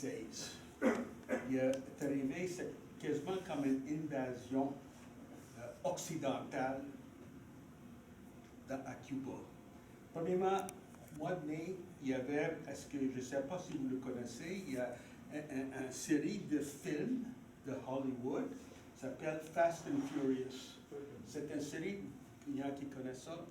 2016. Il est arrivé, c'est quasiment comme une invasion occidentale à Cuba. Premièrement, mois de mai, il y avait, est-ce que je ne sais pas si vous le connaissez, il y a une série de films de Hollywood qui s'appelle Fast and Furious. C'est une série, il y en a qui connaissent ça,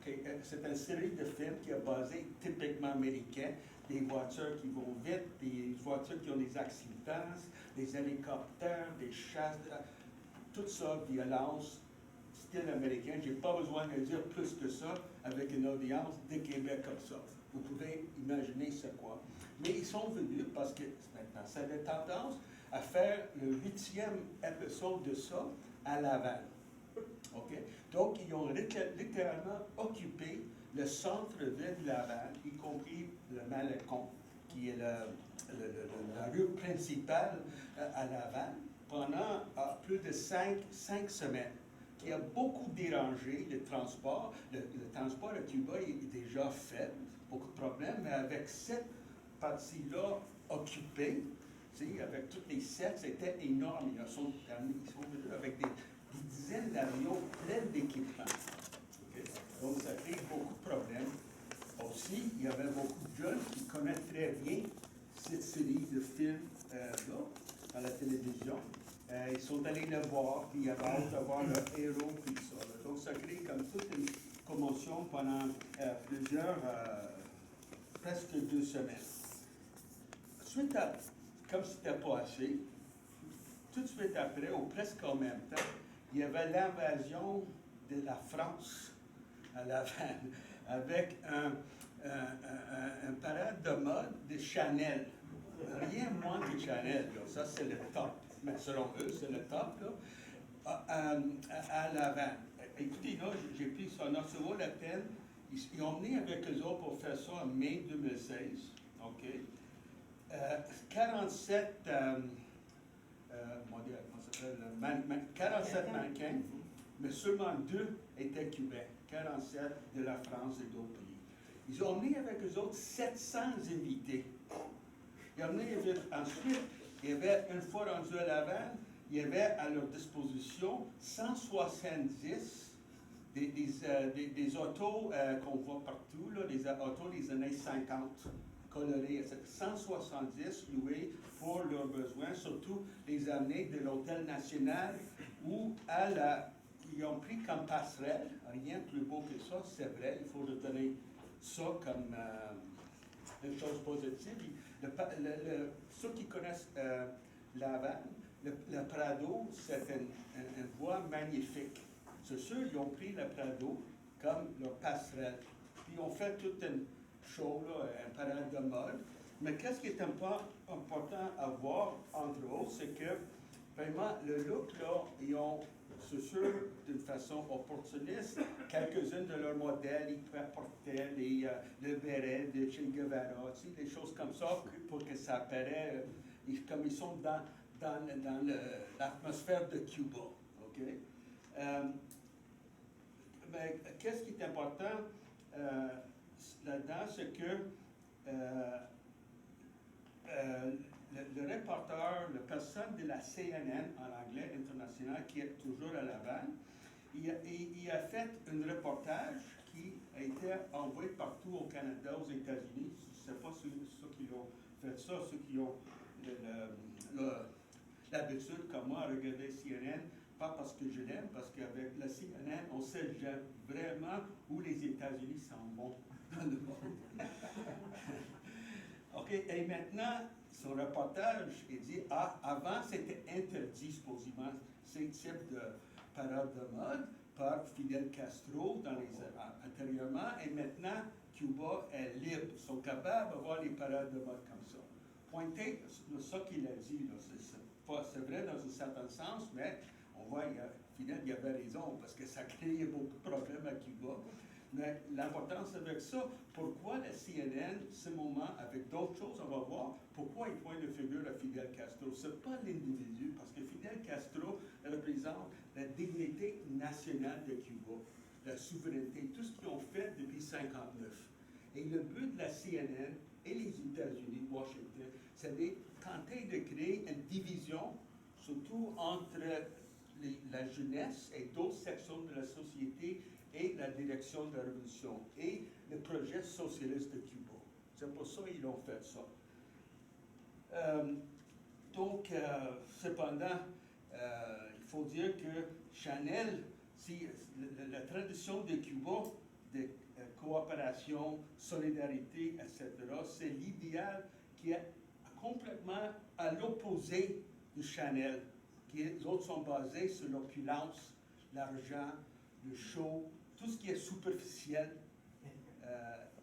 c'est une série de films qui est basée typiquement américain, des voitures qui vont vite, des voitures qui ont des accidents, des hélicoptères, des chasses, tout ça, violence, style américain. Je n'ai pas besoin de dire plus que ça avec une audience de Québec comme ça. Vous pouvez imaginer c'est quoi. Mais ils sont venus parce que maintenant, ça a des tendances à faire le 8e épisode de ça à Laval. Okay? Donc, ils ont littéralement occupé le centre-ville de Laval, y compris le Malecon, qui est la rue principale à Laval, pendant plus de 5 semaines, qui a beaucoup dérangé le transport. Le transport à Cuba est déjà faible, beaucoup de problèmes, mais avec cette partie-là occupée, avec toutes les sets, c'était énorme. Ils sont venus avec des dizaines d'avions pleins d'équipements. Okay? Donc, ça crée beaucoup de problèmes. Aussi, il y avait beaucoup de jeunes qui connaissent très bien cette série de films là, dans la télévision. Ils sont allés le voir, puis ils avaient hâte de voir leur héros, puis ça. Là. Donc, ça crée comme toute une commotion pendant presque 2 semaines. Suite à, comme c'était pas assez, tout de suite après, ou presque en même temps, il y avait l'invasion de la France à Laval, avec un parade de mode de Chanel. Rien moins que Chanel, là. Ça c'est le top. Mais selon eux, c'est le top, là, à Laval. Écoutez, là, j'ai pris ça, ça vaut la peine. Ils ont venu avec eux autres pour faire ça en mai 2016. OK? 47 47 mannequins, mais seulement 2 étaient cubains, 47 de la France et d'autres pays. Ils ont emmené avec eux autres 700 invités. Ils ont emmené ensuite, il y avait, une fois rendu à Laval, il y avait à leur disposition 170 des autos qu'on voit partout, là, des autos des années 50. Colorés, 170 loués pour leurs besoins, surtout les amener de l'Hôtel National ou ils ont pris comme passerelle, rien de plus beau que ça, c'est vrai, il faut retenir ça comme une chose positive. Ceux qui connaissent Laval, le Prado, c'est une voie magnifique. C'est sûr, ils ont pris le Prado comme leur passerelle. Puis ils ont fait toute une show, là, un parade de mode. Mais qu'est-ce qui est important à voir, entre autres, c'est que vraiment, le look, là, ils ont, c'est sûr, d'une façon opportuniste, quelques-unes de leurs modèles, ils portaient le béret de Che Guevara, tu sais, des choses comme ça, pour que ça paraît, comme ils sont dans l'atmosphère de Cuba. OK? Mais qu'est-ce qui est important là-dedans, c'est que le reporter, la personne de la CNN en anglais international qui est toujours à Laval, il a fait un reportage qui a été envoyé partout au Canada, aux États-Unis. Je ne sais pas ceux qui ont fait ça, ceux qui ont l'habitude, comme moi, à regarder CNN, pas parce que je l'aime, parce qu'avec la CNN, on sait vraiment où les États-Unis s'en vont dans le monde. OK, et maintenant, son reportage, il dit, avant, c'était interdit, supposément, ces types de parades de mode par Fidel Castro antérieurement, et maintenant, Cuba est libre. Ils sont capables d'avoir les parades de mode comme ça. Pointer, c'est ça qu'il a dit, c'est vrai dans un certain sens, mais on voit, Fidel, il avait raison, parce que ça créait beaucoup de problèmes à Cuba. Mais l'importance avec ça, pourquoi la CNN, ce moment, avec d'autres choses, on va voir, pourquoi il pointe de figure à Fidel Castro. Ce n'est pas l'individu, parce que Fidel Castro représente la dignité nationale de Cuba, la souveraineté, tout ce qu'ils ont fait depuis 1959. Et le but de la CNN, et les États-Unis, Washington, c'est tenter de créer une division, surtout entre la jeunesse et d'autres sections de la société et la direction de la révolution et le projet socialiste de Cuba. C'est pour ça qu'ils ont fait ça. Cependant, il faut dire que Chanel, si la tradition de Cuba, de coopération, solidarité, etc., c'est l'idéal qui est complètement à l'opposé de Chanel, qui les autres sont basés sur l'opulence, l'argent, le show, tout ce qui est superficiel.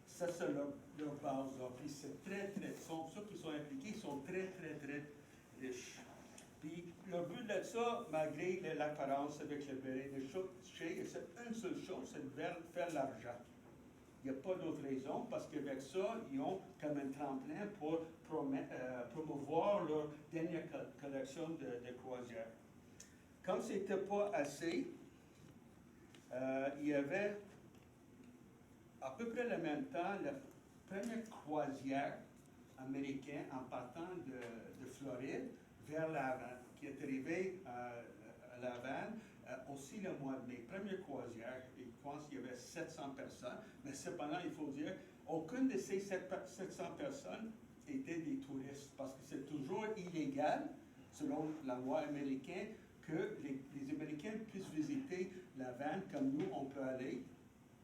Ça, c'est leur base. Puis c'est ceux qui sont impliqués sont très riches. Puis le but de ça, malgré l'apparence avec le béret de chez, c'est une seule chose, c'est de faire l'argent. Il n'y a pas d'autre raison, parce qu'avec ça, ils ont comme un tremplin pour promouvoir leur dernière collection de croisières. Comme ce n'était pas assez, il y avait à peu près le même temps la première croisière américaine en partant de Floride vers La Havane, qui est arrivée à La Havane aussi le mois de mai. Première croisière, et je pense qu'il y avait 700 personnes, mais cependant, il faut dire, aucune de ces 700 personnes étaient des touristes, parce que c'est toujours illégal, selon la loi américaine, que les Américains puissent visiter La Havane comme nous, on peut aller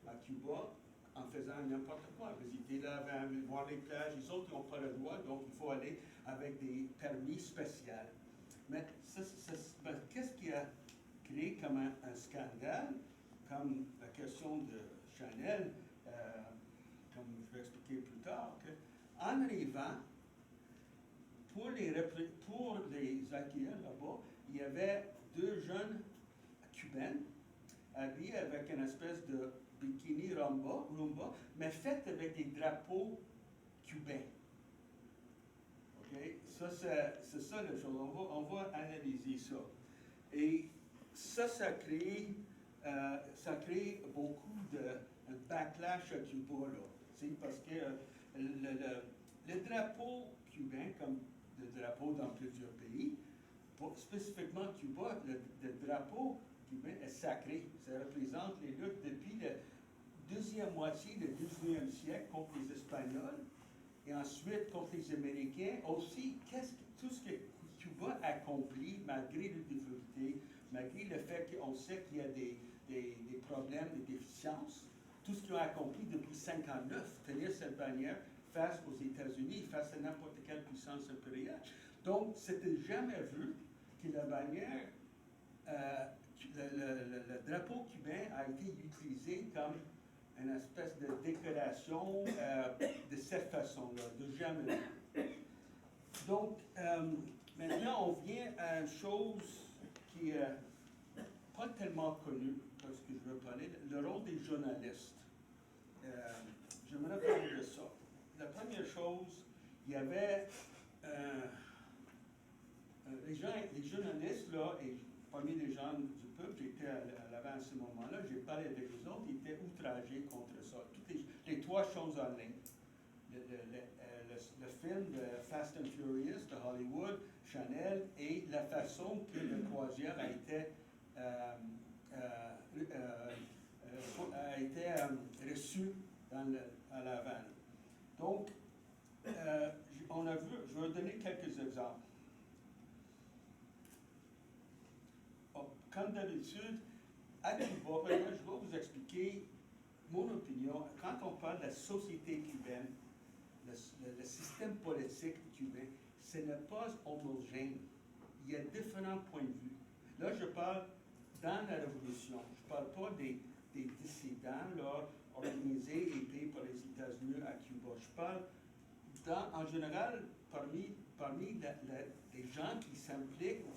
à Cuba en faisant n'importe quoi, visiter La Havane, voir les plages. Les autres n'ont pas le droit, donc il faut aller avec des permis spéciaux. Mais qu'est-ce qui a créé comme un scandale, comme la question de Chanel, comme je vais expliquer plus tard, qu'en arrivant, pour les accueillir là-bas, il y avait deux jeunes cubaines habillés avec une espèce de bikini rumba, mais fait avec des drapeaux cubains. Okay? Ça, c'est ça la chose. On va analyser ça. Et ça crée beaucoup de backlash à Cuba, là. Parce que le drapeau cubain, comme le drapeau dans plusieurs pays, spécifiquement Cuba, le drapeau cubain est sacré. Ça représente les luttes depuis la deuxième moitié du 19e siècle contre les Espagnols et ensuite contre les Américains. Aussi, tout ce que Cuba a accompli, malgré les difficultés, malgré le fait qu'on sait qu'il y a des problèmes, des déficiences, tout ce qu'ils ont accompli depuis 1959, tenir cette bannière face aux États-Unis, face à n'importe quelle puissance impériale. Donc, c'était jamais vu que la bannière, le drapeau cubain a été utilisé comme une espèce de décoration de cette façon-là, de jamais vu. Donc, maintenant, on vient à une chose qui n'est pas tellement connue, parce que je veux parler, le rôle des journalistes. J'aimerais parler de ça. La première chose, il y avait les journalistes, là, et parmi les gens du peuple, j'étais à l'avant à ce moment-là, j'ai parlé avec les autres, ils étaient outragés contre ça. Toutes les trois choses en ligne. Le film de Fast and Furious de Hollywood, Chanel, et la façon que le croisière a été reçu à La Havane. Donc, je vais donner quelques exemples. Comme d'habitude, à Cuba, je vais vous expliquer mon opinion. Quand on parle de la société cubaine, le système politique cubain, ce n'est pas homogène. Il y a différents points de vue. Là, je parle dans la Révolution. Je ne parle pas des dissidents là, organisés et payés par les États-Unis à Cuba. Je parle, en général, parmi les gens qui s'impliquent ou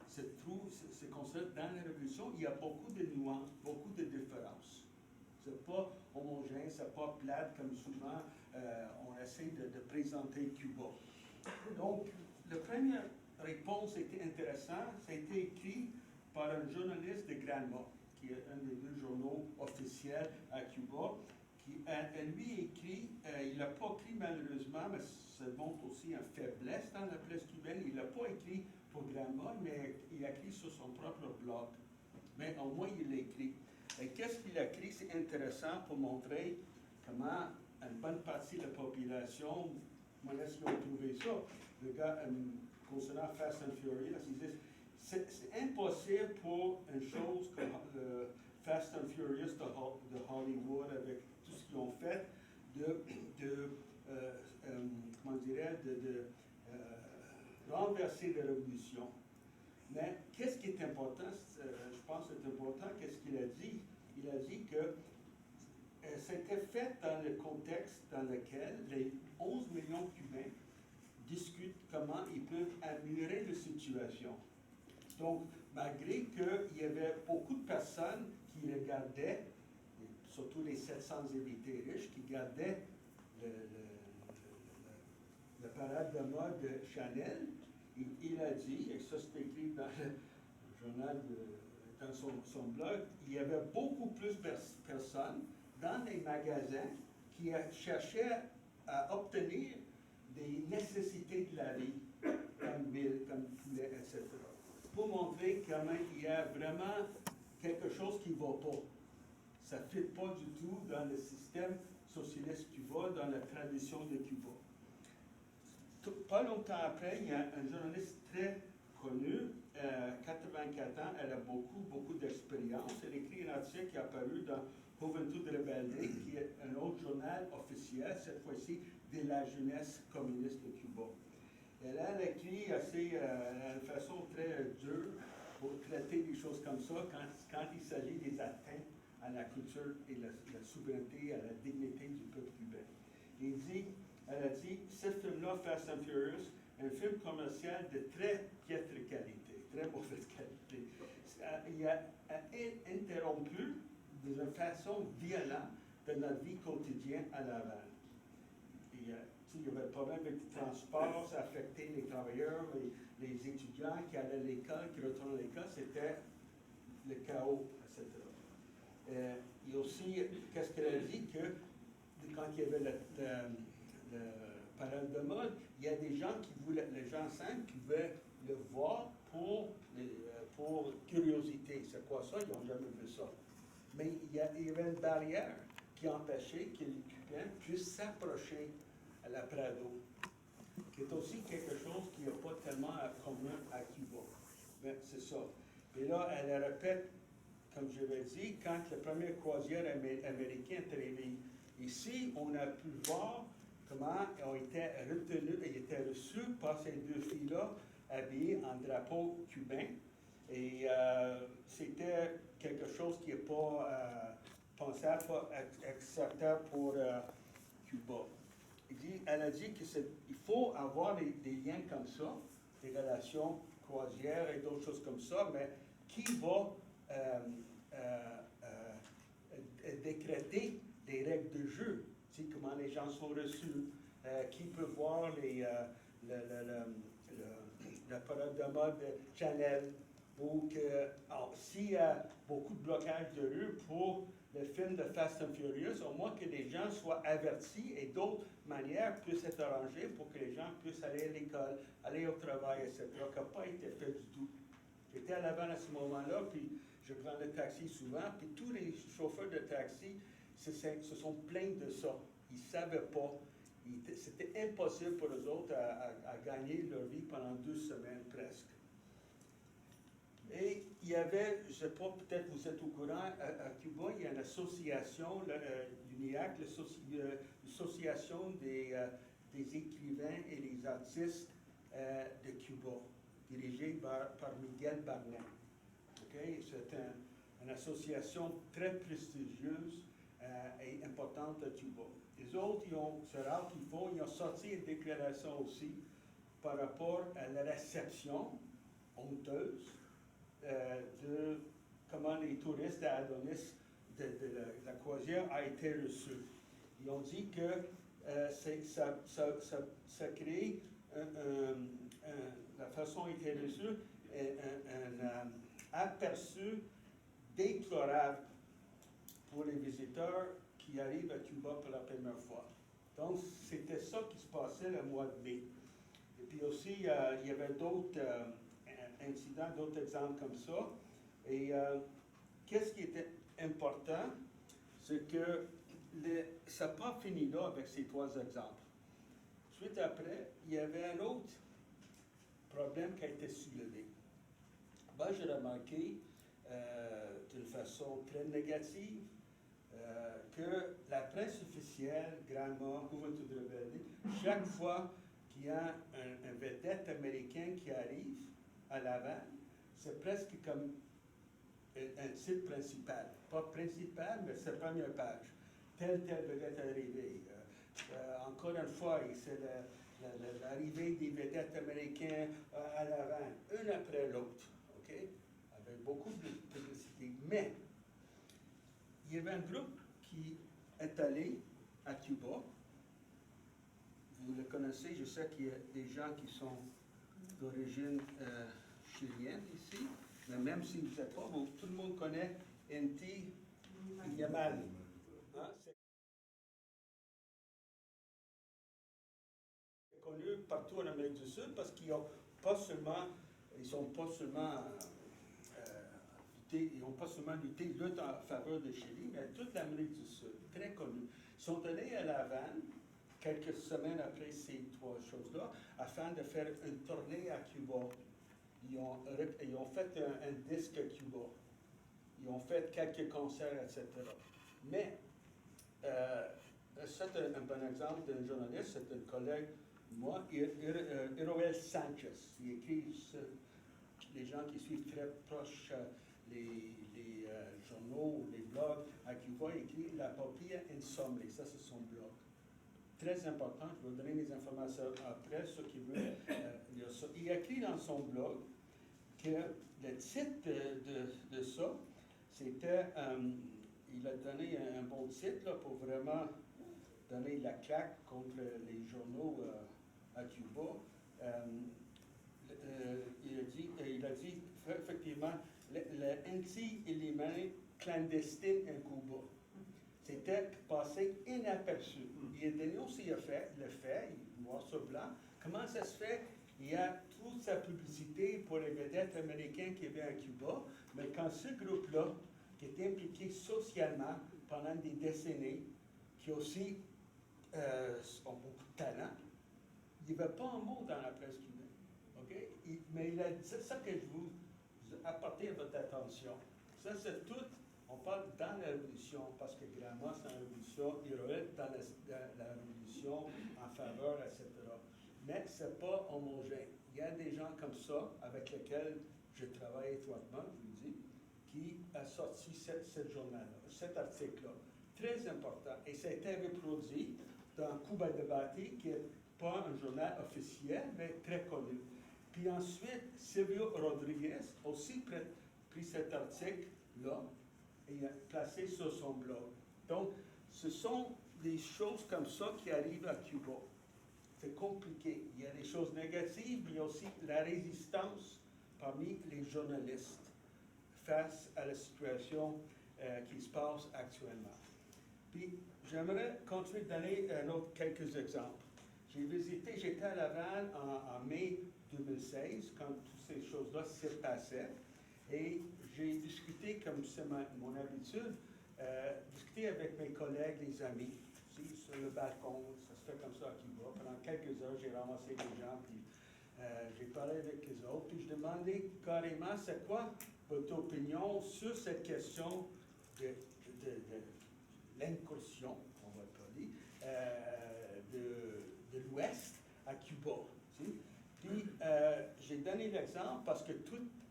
se concentrent dans la Révolution, il y a beaucoup de nuances, beaucoup de différences. Ce n'est pas homogène, ce n'est pas plate comme souvent on essaie de présenter Cuba. Donc, la première réponse était intéressante. Ça a été écrit par un journaliste de Granma, qui est un des deux journaux officiels à Cuba, Lui écrit, il n'a pas écrit malheureusement, mais ça montre aussi une faiblesse dans la presse cubaine, il n'a pas écrit pour Gramma, mais il a écrit sur son propre blog. Mais au moins, il l'a écrit. Et qu'est-ce qu'il a écrit? C'est intéressant pour montrer comment une bonne partie de la population, comment est-ce qu'ils ont trouvé ça? Le gars, concernant Fast and Furious, il dit c'est impossible pour une chose comme le Fast and Furious de Hollywood, avec tout ce qu'ils ont fait, comment dirais-je, renverser la révolution. Mais qu'est-ce qui est important? Je pense que c'est important, qu'est-ce qu'il a dit? Il a dit que c'était fait dans le contexte dans lequel les 11 millions de Cubains discutent comment ils peuvent améliorer la situation. Donc, malgré qu'il y avait beaucoup de personnes qui regardaient, surtout les 700 invités riches, qui gardaient le parade de mode de Chanel, il a dit, et ça c'est écrit dans le journal, dans son blog, il y avait beaucoup plus de personnes dans les magasins qui cherchaient à obtenir des nécessités de la vie, comme ville, comme poulet, etc. Pour montrer comment il y a vraiment quelque chose qui ne va pas. Ça ne fit pas du tout dans le système socialiste cubain, dans la tradition de Cuba. Pas longtemps après, il y a un journaliste très connu, 84 ans, elle a beaucoup d'expérience. Elle écrit un article qui est apparu dans Juventud Rebelde, qui est un autre journal officiel, cette fois-ci de la jeunesse communiste de Cuba. Elle a écrit d'une façon très dure pour traiter des choses comme ça quand il s'agit des atteintes à la culture et la souveraineté, à la dignité du peuple cubain. Elle a dit, ce film-là, Fast and Furious, un film commercial de très piètre qualité, très mauvaise qualité. Il a interrompu d'une façon violente de notre vie quotidienne à Laval. Il y avait le problème avec le transport, ça affectait les travailleurs, les étudiants qui allaient à l'école, qui retournaient à l'école, c'était le chaos, etc. Il y a aussi, qu'est-ce qu'elle a dit, que quand il y avait le parole de mode, il y a des gens qui voulaient, les gens simples qui voulaient le voir pour curiosité. C'est quoi ça? Ils n'ont jamais vu ça. Mais il y avait une barrière qui empêchait que les Cubains puissent s'approcher à la Prado, qui est aussi quelque chose qui n'est pas tellement commun à Cuba. Mais c'est ça. Et là, elle répète, comme je l'ai dit, quand la première croisière américaine est arrivée ici, on a pu voir comment ils ont été retenus et étaient reçus par ces deux filles-là, habillées en drapeau cubain. Et c'était quelque chose qui n'est pas pensable, pas acceptable pour Cuba. Elle a dit qu'il faut avoir des liens comme ça, des relations croisières et d'autres choses comme ça, mais qui va décréter des règles de jeu, comment les gens sont reçus, qui peut voir la parade de mode de Chanel, ou s'il y a beaucoup de blocages de rue pour le film de Fast and Furious, au moins que les gens soient avertis et d'autres manières puissent être arrangées pour que les gens puissent aller à l'école, aller au travail, etc., qui n'a pas été fait du tout. J'étais à Laval à ce moment-là, puis je prends le taxi souvent, puis tous les chauffeurs de taxi se sont plaints de ça. Ils ne savaient pas. C'était impossible pour eux autres à gagner leur vie pendant 2 semaines presque. Et il y avait, je ne sais pas, peut-être vous êtes au courant, à Cuba, il y a une association, l'UNIAC, l'association des écrivains et des artistes de Cuba, dirigée par Miguel Barnet. Okay? C'est une association très prestigieuse et importante à Cuba. Les autres, c'est rare qu'ils font, ils ont sorti une déclaration aussi par rapport à la réception honteuse de comment les touristes à Adonis de la croisière a été reçus. Ils ont dit que ça crée la façon dont il était reçu un aperçu déplorable pour les visiteurs qui arrivent à Cuba pour la première fois. Donc, c'était ça qui se passait le mois de mai. Et puis aussi, il y avait d'autres incidents, d'autres exemples comme ça. Et qu'est-ce qui était important, c'est que ça n'a pas fini là avec ces trois exemples. Suite après, il y avait un autre problème qui a été soulevé. Ben, j'ai remarqué d'une façon très négative que la presse officielle, Grandma, Juventud Rebelde, chaque fois qu'il y a un vedette américain qui arrive à Laval, c'est presque comme un titre principal. Pas principal, mais c'est la première page. Tel vedette est arrivé. Encore une fois, c'est l'arrivée des vedettes américains à Laval, une après l'autre, OK? Avec beaucoup de publicité. Mais, il y avait un groupe qui est allé à Cuba. Vous le connaissez, je sais qu'il y a des gens qui sont d'origine chilienne ici, mais même si vous n'êtes pas, tout le monde connaît Inti Yamal. Hein? C'est connu partout en Amérique du Sud parce qu'ils n'ont pas seulement, ils sont pas seulement ils n'ont pas seulement lutté en faveur de Chili, mais toute l'Amérique du Sud, très connus. Ils sont allés à La Havane quelques semaines après ces trois choses-là, afin de faire une tournée à Cuba. Ils ont fait un disque à Cuba. Ils ont fait quelques concerts, etc. Mais, c'est un bon exemple d'un journaliste, c'est un collègue, moi, Hiroel Sanchez. Il écrit, les gens qui suivent très proche les journaux, les blogs, à Cuba, il écrit La Papilla Insomne. Ça, c'est son blog. Très important, je vais vous donner les informations après, ceux qui veulent lire ça. Il écrit dans son blog que le titre de ça, c'était, il a donné un bon titre là, pour vraiment donner la claque contre les journaux à Cuba. Il a dit effectivement l'anti-élément clandestin en Cuba. C'était passé inaperçu. Il a donné aussi le fait, noir sur blanc, comment ça se fait. Il y a toute sa publicité pour les vedettes américaines qui viennent à Cuba, mais quand ce groupe-là, qui est impliqué socialement pendant des décennies, qui aussi ont beaucoup de talent, il n'y avait pas un mot dans la presse cubaine. Okay? Mais c'est ça que je vous apporter à votre attention. Ça, c'est tout. On parle dans la révolution, parce que Grandma, c'est la révolution, Hiroel dans la révolution en faveur, etc. Mais ce n'est pas homogène. Il y a des gens comme ça, avec lesquels je travaille étroitement, je vous dis, qui a sorti cette journal-là, cet article-là. Très important. Et ça a été reproduit dans Cuba Debate, qui n'est pas un journal officiel, mais très connu. Puis ensuite, Silvio Rodriguez aussi pris cet article-là et a placé sur son blog. Donc, ce sont des choses comme ça qui arrivent à Cuba. C'est compliqué. Il y a des choses négatives, mais il y a aussi la résistance parmi les journalistes face à la situation qui se passe actuellement. Puis, j'aimerais continuer de donner quelques exemples. J'étais à Laval en mai 2016, quand toutes ces choses-là se passaient, et j'ai discuté, comme c'est mon habitude, discuter avec mes collègues, les amis, ici, sur le balcon, ça se fait comme ça à Cuba. Pendant quelques heures, j'ai ramassé des gens, puis j'ai parlé avec les autres, puis je demandais carrément, c'est quoi votre opinion sur cette question de l'incursion, on va le dire, de l'Ouest à Cuba. Tu sais? Puis, j'ai donné l'exemple parce que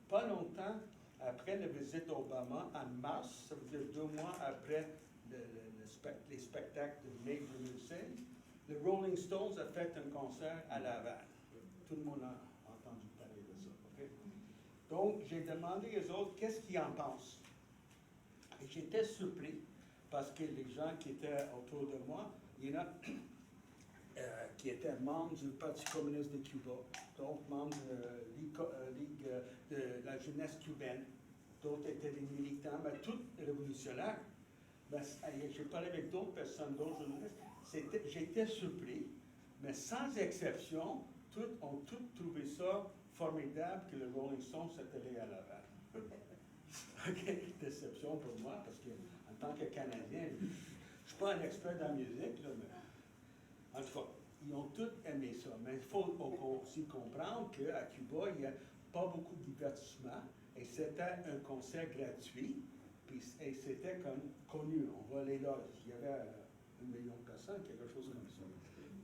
pas longtemps après la visite d'Obama, en mars, ça veut dire 2 mois après les spectacles de mai 2016, le Rolling Stones a fait un concert à Laval. Tout le monde a entendu parler de ça. Okay? Donc, j'ai demandé aux autres qu'est-ce qu'ils en pensent. Et j'étais surpris parce que les gens qui étaient autour de moi, il y en a qui étaient membres du Parti communiste de Cuba, d'autres membres de la Ligue de la jeunesse cubaine, d'autres étaient des militants, mais tous révolutionnaires. Ben, j'ai parlé avec d'autres personnes, d'autres journalistes. J'étais surpris, mais sans exception, ont tous trouvé ça formidable que le Rolling Stones s'est allé à l'avant. OK, déception pour moi, parce que en tant que Canadien, je ne suis pas un expert dans la musique, là, mais en tout cas, ils ont tous aimé ça. Mais il faut aussi comprendre qu'à Cuba, il n'y a pas beaucoup de divertissement, et c'était un concert gratuit, et c'était comme connu. On va aller là, il y avait 1 million de personnes, quelque chose comme ça.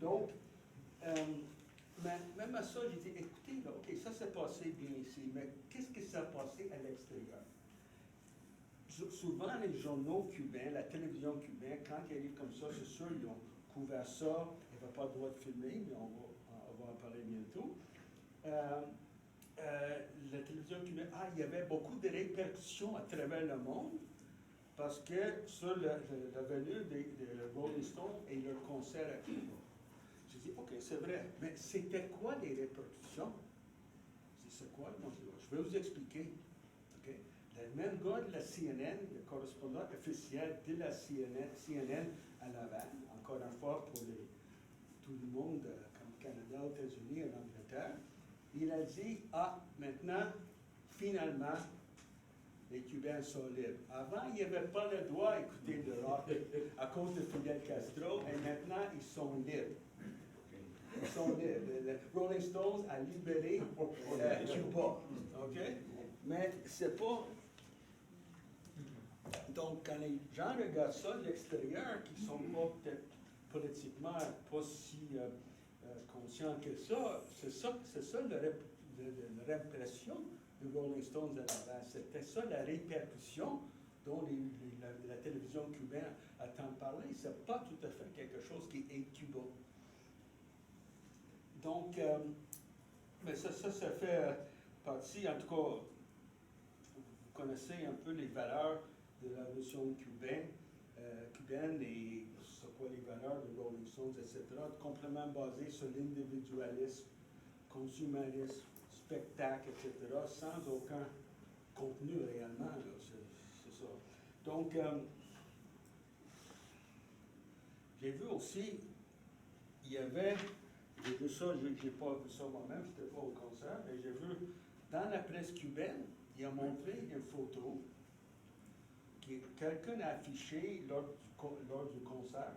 Donc, mais même à ça, j'ai dit, écoutez, là, OK, ça s'est passé bien ici, mais qu'est-ce qui s'est passé à l'extérieur? Souvent, les journaux cubains, la télévision cubaine, quand il arrive comme ça, c'est sûr, ils ont couvert ça, il n'y avait pas le droit de filmer, mais on va en parler bientôt. La télévision cubaine, il y avait beaucoup de répercussions à travers le monde, parce que sur la venue des Rolling Stones et leur concert à Cuba. J'ai dit, OK, c'est vrai, mais c'était quoi les répercussions? C'est quoi? Je vais vous expliquer. OK? Le même gars de la CNN, le correspondant officiel de la CNN à Laval, encore une fois pour tout le monde, comme Canada, États-Unis et l'Angleterre, il a dit, maintenant, finalement, les Cubains sont libres. Avant, ils n'avaient pas le droit d'écouter le rock à cause de Fidel Castro, et maintenant, ils sont libres. Ils sont libres. Le Rolling Stones a libéré Cuba. OK? Mais c'est pas... Donc, quand les gens regardent ça de l'extérieur, qui ne sont pas peut-être politiquement pas si conscients que ça, c'est ça la répression de Rolling Stones à la base. C'était ça la répercussion dont la télévision cubaine a tant parlé. C'est pas tout à fait quelque chose qui est Cuba. Donc, mais ça fait partie, en tout cas, vous connaissez un peu les valeurs de la révolution cubaine et c'est quoi les valeurs de Rolling Stones, etc. Complètement basé sur l'individualisme, consumérisme, spectacle, etc., sans aucun contenu réellement. C'est ça. Donc, j'ai vu aussi, j'ai vu ça, j'ai pas vu ça moi-même, je n'étais pas au concert, mais j'ai vu dans la presse cubaine, il a montré une photo que quelqu'un a affiché lors du concert,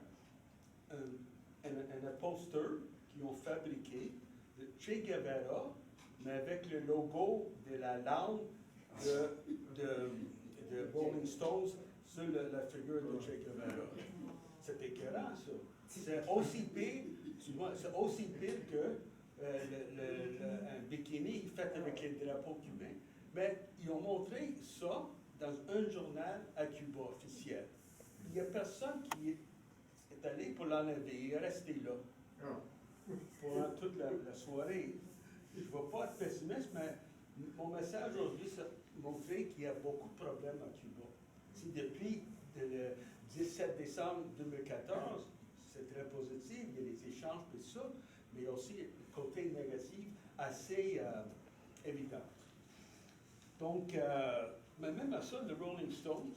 un poster qu'ils ont fabriqué de Che Guevara, mais avec le logo de la langue de Rolling Stones sur la figure de Che Guevara. C'est écœurant, ça. C'est aussi pire, c'est aussi pire que un bikini fait avec les drapeaux cubains. Mais ils ont montré ça dans un journal à Cuba officiel. Il n'y a personne qui est allé pour l'enlever, il est resté là pendant toute la soirée. Je ne veux pas être pessimiste, mais mon message aujourd'hui, c'est de montrer qu'il y a beaucoup de problèmes à Cuba. Si depuis le 17 décembre 2014, c'est très positif, il y a des échanges et tout ça, mais il y a aussi un côté négatif assez évident. Donc, mais même à ça, le Rolling Stones,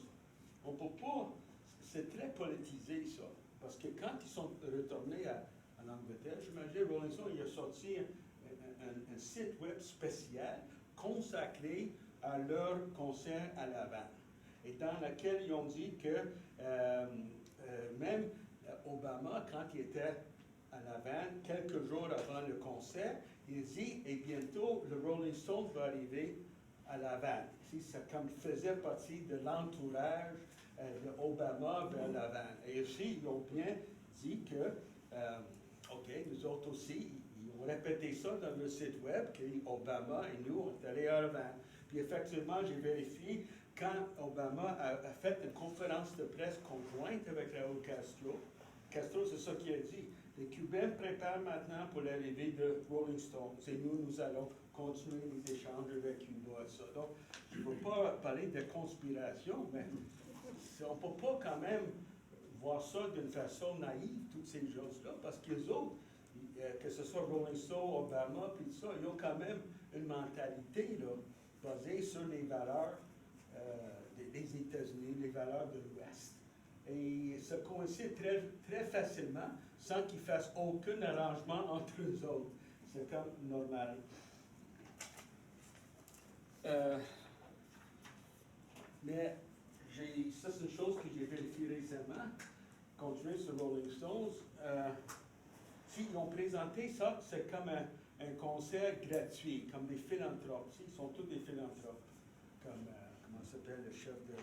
on ne peut pas, c'est très politisé ça, parce que quand ils sont retournés en Angleterre, j'imagine Rolling Stones, il a sorti un site web spécial consacré à leur concert à l'avant, et dans lequel ils ont dit que même Obama, quand il était à l'avant, quelques jours avant le concert, il dit, et bientôt le Rolling Stones va arriver à l'avant. Ça comme faisait partie de l'entourage d'Obama vers l'avant. Et aussi, ils ont bien dit que, OK, nous autres aussi, ils ont répété ça dans le site web, qu'Obama et nous, on est allés à l'avant. Puis effectivement, j'ai vérifié, quand Obama a fait une conférence de presse conjointe avec Raúl Castro, c'est ça qu'il a dit. Les Cubains préparent maintenant pour l'arrivée de Rolling Stones et nous allons continuer les échanges avec Cuba. Ça. Donc, je ne veux pas parler de conspiration, mais on ne peut pas quand même voir ça d'une façon naïve, toutes ces choses-là, parce que les autres, que ce soit Rolling Stone, Obama, puis tout ça, ils ont quand même une mentalité là, basée sur les valeurs des États-Unis, les valeurs de l'Ouest. et se coïncident très, très facilement sans qu'ils fassent aucun arrangement entre eux autres. C'est comme normal. Mais ça, c'est une chose que j'ai vérifiée récemment. Continuer sur Rolling Stones. S'ils ont présenté ça, c'est comme un concert gratuit, comme des philanthropes. Ils sont tous des philanthropes. Comme, comment s'appelle le chef de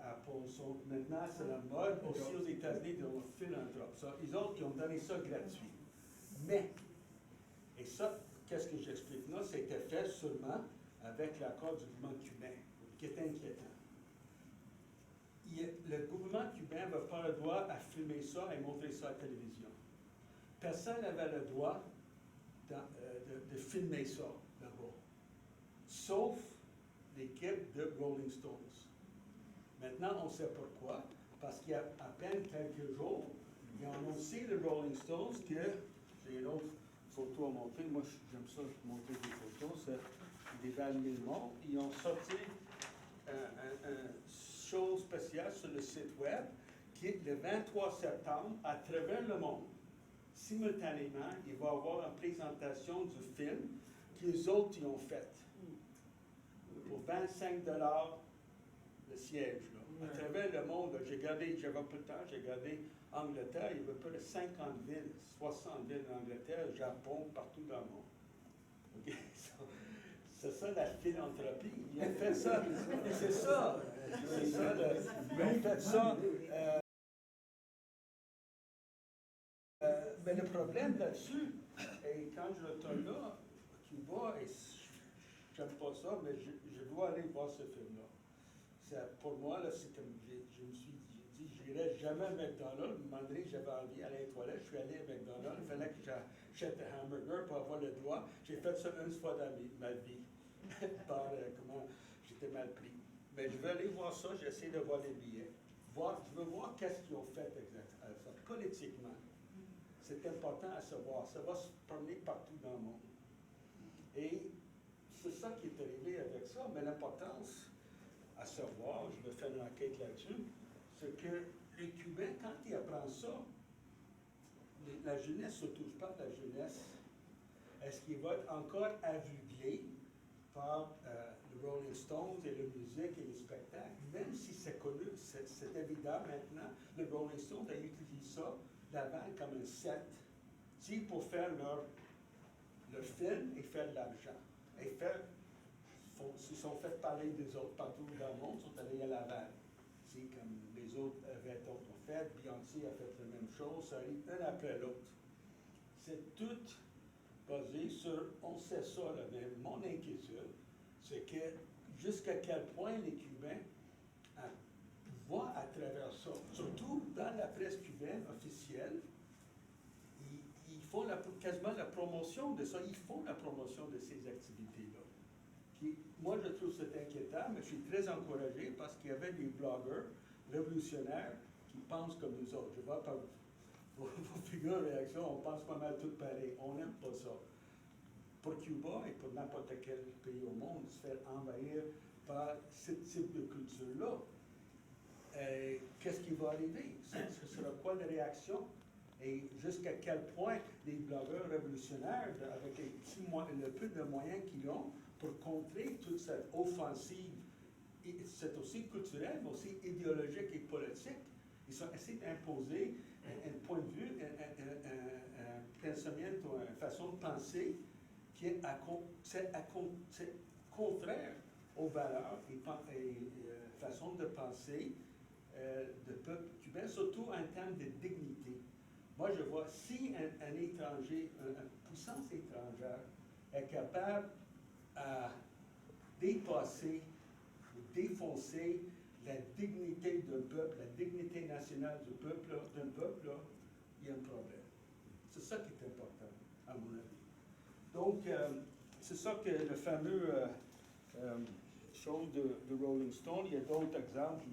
Apple? Maintenant, c'est la mode. Aussi aux États-Unis, ils ont philanthropes. Ils ont donné ça gratuit. Mais, et ça, qu'est-ce que j'explique là? C'était fait seulement avec l'accord du gouvernement cubain, qui est inquiétant. Le gouvernement cubain n'a pas le droit à filmer ça et montrer ça à la télévision. Personne n'avait le droit de filmer ça là-bas, sauf l'équipe de Rolling Stones. Maintenant, on sait pourquoi, parce qu'il y a à peine quelques jours, ils ont annoncé les Rolling Stones que, j'ai une autre photo à montrer, moi j'aime ça montrer des photos, c'est des Val morts. Ils ont sorti une chose spéciale sur le site web qui est le 23 septembre à travers le monde. Simultanément, il va y avoir une présentation du film qu'ils autres y ont fait. Pour 25 $ le siège. Là. À travers le monde, j'avais pas le temps, j'ai regardé Angleterre, il y avait près de 50 villes, 60 villes en Angleterre, Japon, partout dans le monde. Okay? C'est ça la philanthropie. Ils ont fait ça. C'est ça. Ils ont fait ça. Mais le problème là-dessus, et quand je retourne là, Cuba, et j'aime pas ça, mais je dois aller voir ce film-là. Pour moi, là, c'est comme, je me suis dit, je n'irai jamais à McDonald's. À un moment donné, j'avais envie d'aller aux toilettes, je suis allé à McDonald's, il fallait que j'achète un hamburger pour avoir le droit. J'ai fait ça une fois dans ma vie. Par comment j'étais mal pris. Mais je vais aller voir ça, j'essaie de voir les billets. Je veux voir qu'est-ce qu'ils ont fait exactement, politiquement. C'est important à savoir. Ça va se promener partout dans le monde. Et c'est ça qui est arrivé avec ça. Mais l'importance à savoir, je vais faire une enquête là-dessus, c'est que les Cubains, quand ils apprennent ça, la jeunesse ne se touche pas de la jeunesse. Est-ce qu'il va être encore aveuglé par les Rolling Stones et la musique et les spectacles, même si c'est connu, c'est évident maintenant, les Rolling Stones ont utilisé ça d'avant comme un set, pour faire leur film et faire de l'argent. Et ils sont fait parler des autres partout dans le monde, ils sont allés à Laval. Comme les autres ont fait, Beyoncé a fait la même chose, ça arrive un après l'autre. C'est tout basé sur, on sait ça, là, mais mon inquiétude, c'est que jusqu'à quel point les Cubains voient à travers ça, surtout dans la presse cubaine officielle, ils font quasiment la promotion de ça, ils font la promotion de ces activités-là. Moi, je trouve ça inquiétant, mais je suis très encouragé parce qu'il y avait des blogueurs révolutionnaires qui pensent comme nous autres. Je vois par vos figures de réaction, on pense pas mal tout pareil. On n'aime pas ça. Pour Cuba et pour n'importe quel pays au monde, se faire envahir par ce type de culture-là, qu'est-ce qui va arriver? Ce sera quoi la réaction? Et jusqu'à quel point les blogueurs révolutionnaires, avec le peu de moyens qu'ils ont pour contrer toute cette offensive, c'est aussi culturel, mais aussi idéologique et politique, ils ont essayé d'imposer un point de vue, un pensamiento, une façon de penser qui est contraire aux valeurs et façon de penser de peuple cubain, surtout en termes de dignité. Moi, je vois, si un étranger, une puissance étrangère est capable de dépasser ou défoncer la dignité d'un peuple, la dignité nationale d'un peuple, il y a un problème. C'est ça qui est important, à mon avis. Donc, c'est ça que le fameux chose de Rolling Stone. Il y a d'autres exemples.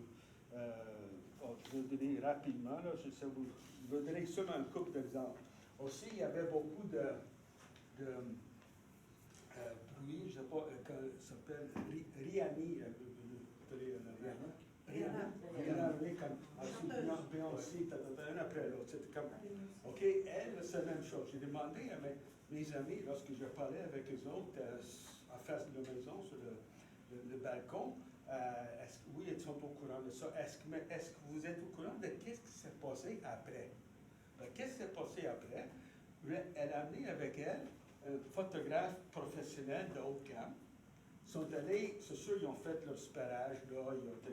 Je vais donner rapidement, là, je vais donner seulement un couple d'exemples. Aussi, il y avait beaucoup de bruit, je ne sais pas, ça s'appelle Rihanna. Rihanna, comme en Beyoncé, un après l'autre. C'était comme, OK, elle, c'est la même chose. J'ai demandé à mes amis, lorsque je parlais avec eux autres, en face de la maison, sur le balcon, oui, ils sont au courant de ça. Est-ce que vous êtes au courant de qu'est-ce qui s'est passé après? Qu'est-ce qui s'est passé après? Elle a amené avec elle un photographe professionnel de haute gamme. Ils sont allés, c'est sûr, ils ont fait leur sparage, là, ils ont été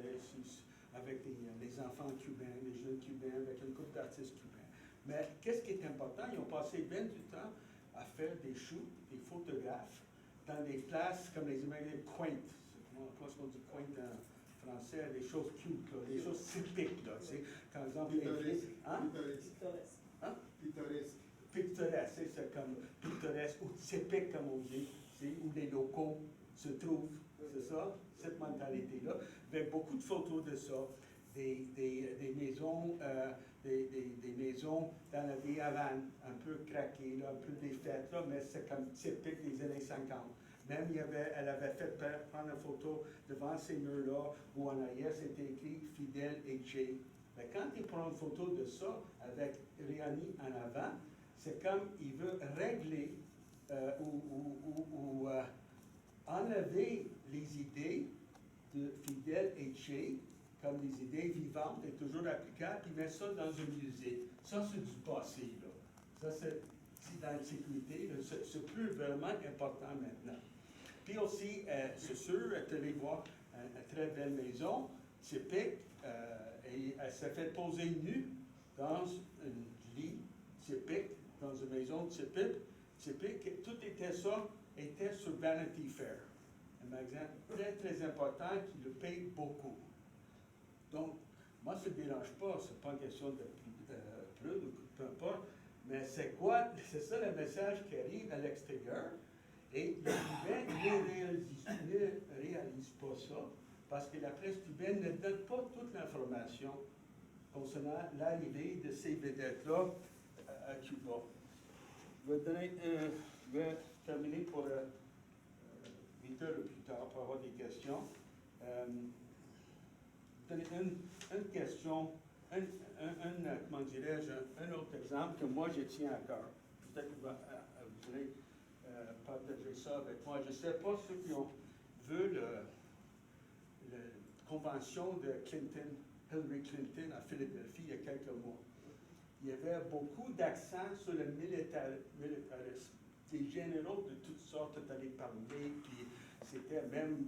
avec les enfants cubains, les jeunes cubains, avec une couple d'artistes cubains. Mais qu'est-ce qui est important? Ils ont passé bien du temps à faire des shoots, des photographes, dans des places comme les Américains quaint. Comment est-ce qu'on dit quaint en français? Des choses cute, là, des choses typiques, là, tu sais. Par exemple, Pittoresque. Hein? Pittoresque. Hein? Pittoresque. Pittoresque, c'est comme pittoresque ou typique, comme on dit, où les locaux se trouvent, c'est ça, cette mentalité-là, avec beaucoup de photos de ça, des maisons, des maisons dans la vieille Havane, un peu craquées, là, un peu défaites, là, mais c'est comme typique des années 50. Même elle avait fait prendre une photo devant ces murs-là, où en arrière c'était écrit Fidel et Che. Mais quand il prend une photo de ça avec Riani en avant, c'est comme il veut régler ou enlever les idées de Fidel et Che comme des idées vivantes et toujours applicables, puis mettre ça dans un musée. Ça, c'est du passé, là. Ça, c'est dans l'Antiquité, c'est plus vraiment important maintenant. Puis aussi, c'est sûr, elle est allée voir une très belle maison, typique, et elle s'est fait poser nue dans un lit typique, dans une maison typique. Tout était sur Vanity Fair. Un magasin très, très important qui le paye beaucoup. Donc, moi, ça ne me dérange pas, c'est pas une question de prude ou peu importe, mais c'est ça le message qui arrive à l'extérieur. Et le Cubain ne réalise pas ça, parce que la presse cubaine ne donne pas toute l'information concernant l'arrivée de ces vedettes-là à Cuba. Je vais terminer pour 8 heures ou plus tard pour avoir des questions. Donner une question, comment dirais-je, un autre exemple que moi je tiens à cœur. Peut-être que vous allez partager ça avec moi. Je ne sais pas ceux qui ont vu la convention de Hillary Clinton à Philadelphie il y a quelques mois. Il y avait beaucoup d'accent sur le militarisme. Des généraux de toutes sortes allaient parler, puis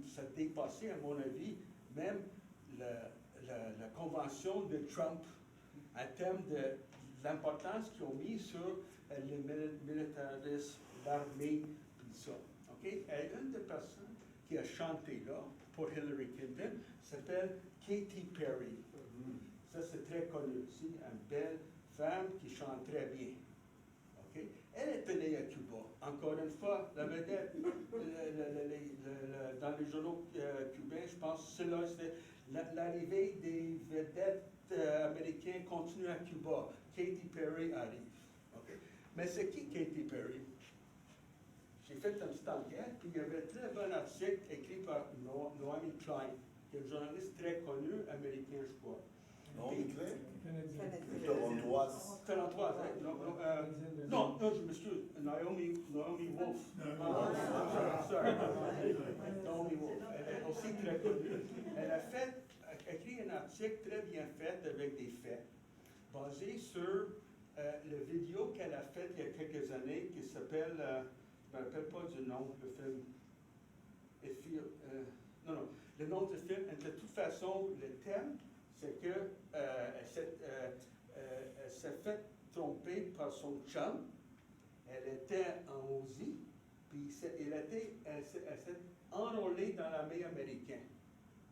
ça dépassait, à mon avis, même la convention de Trump en termes de l'importance qu'ils ont mis sur le militarisme, l'armée, puis ça. Okay? Et une des personnes qui a chanté là pour Hillary Clinton s'appelle Katy Perry. Ça, c'est très connu aussi, une belle femme qui chante très bien. Okay? Elle est allée à Cuba. Encore une fois, la vedette, dans les journaux cubains, je pense que c'est l'arrivée des vedettes américaines continue à Cuba. Katy Perry arrive. Okay? Mais c'est qui Katy Perry? J'ai fait une petite enquête, puis il y avait un très bon article écrit par Naomi Klein, qui est une journaliste très connue, américaine, je crois. Naomi Klein? Torontoise. Torontoise, hein? Non, je m'excuse. Naomi Wolf. Sorry. Naomi Wolf. Elle est aussi très connue. Elle a écrit un article très bien fait avec des faits, basé sur la vidéo qu'elle a faite il y a quelques années, qui s'appelle, je ne me rappelle pas du nom, le film. Non, le nom du film. De toute façon, le thème, c'est qu'elle s'est fait tromper par son chum. Elle était en Aussie, puis elle s'est enrôlée dans l'armée américaine,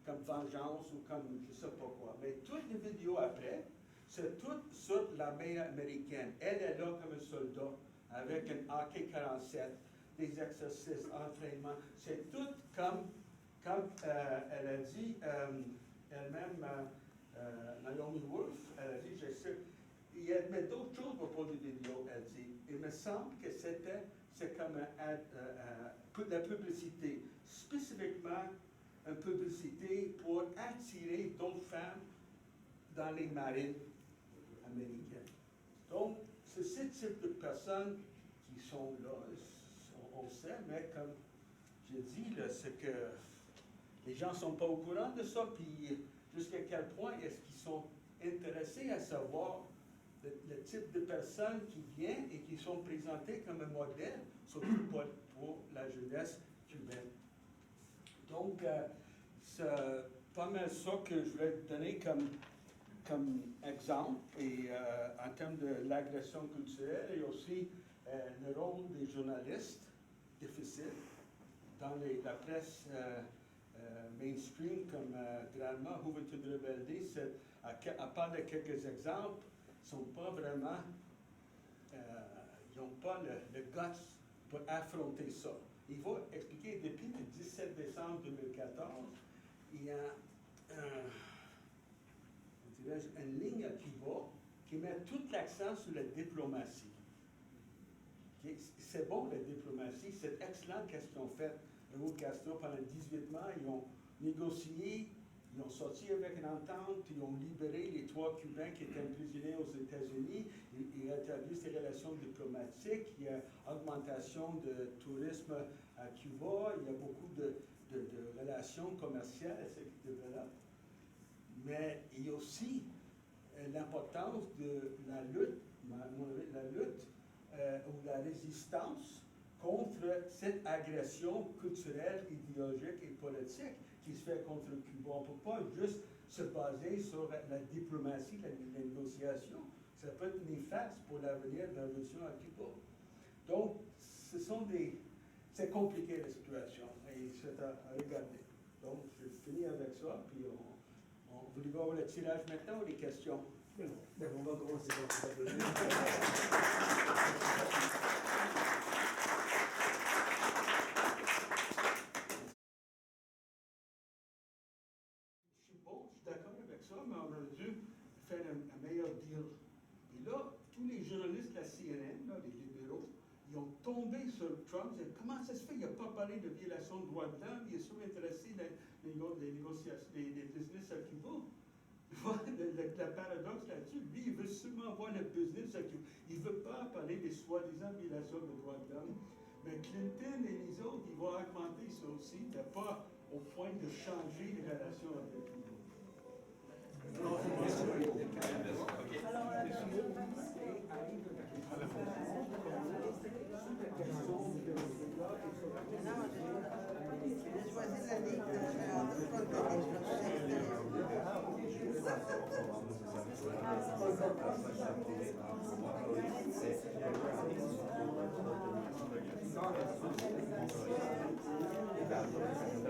comme vengeance ou comme je ne sais pas quoi. Mais toutes les vidéos après, c'est tout sur l'armée américaine. Elle est là comme un soldat, avec un AK-47, des exercices, entraînements. C'est tout comme elle a dit elle-même, Naomi Wolf, elle a dit, je sais, il y a d'autres choses à propos des vidéos, elle dit. Il me semble que c'est comme la publicité, spécifiquement une publicité pour attirer d'autres femmes dans les marines américaine. Donc, c'est ce type de personnes qui sont là, on sait, mais comme j'ai dit, c'est que les gens ne sont pas au courant de ça, puis jusqu'à quel point est-ce qu'ils sont intéressés à savoir le type de personnes qui viennent et qui sont présentées comme un modèle, surtout pour la jeunesse cubaine. Donc, c'est pas mal ça que je voulais donner comme exemple, et en termes de l'agression culturelle, et aussi le rôle des journalistes difficile dans la presse mainstream comme Granma, Juventud Rebelde, à part de quelques exemples, sont pas vraiment, ils n'ont pas le guts pour affronter ça. Il faut expliquer, depuis le 17 décembre 2014, il y a une ligne à Cuba qui met tout l'accent sur la diplomatie. C'est bon, la diplomatie, c'est excellent qu'est-ce qu'ils ont fait. Raúl Castro, pendant 18 mois, ils ont négocié, ils ont sorti avec une entente, ils ont libéré les 3 Cubains qui étaient emprisonnés aux États-Unis, ils ont établi ces relations diplomatiques, il y a augmentation de tourisme à Cuba, il y a beaucoup de relations commerciales qui se développent. Mais il y a aussi l'importance de la lutte ou la résistance contre cette agression culturelle, idéologique et politique qui se fait contre Cuba. On ne peut pas juste se baser sur la diplomatie, la négociation. Ça peut être néfaste pour l'avenir de la révolution à Cuba. Donc, c'est compliqué la situation et c'est à regarder. Donc, je finis avec ça, puis vous voulez voir le tirage maintenant ou les questions? On va commencer par ça. Je suis d'accord avec ça, mais on aurait dû faire un meilleur deal. Et là, tous les journalistes de la CNN, là, les libéraux, ils ont tombé sur Trump. Ils ont dit, comment ça se fait? Il n'a pas parlé de violation de droits de l'homme. Il est surtout intéressé dans les négociations, les business à Cuba. Le paradoxe là-dessus, lui, il veut seulement voir le business à Cuba. Il ne veut pas parler des soi-disant violations de droits de l'homme. Mais Clinton et les autres, ils vont augmenter ça aussi, mais pas au point de changer les relations avec Cuba. Grazie.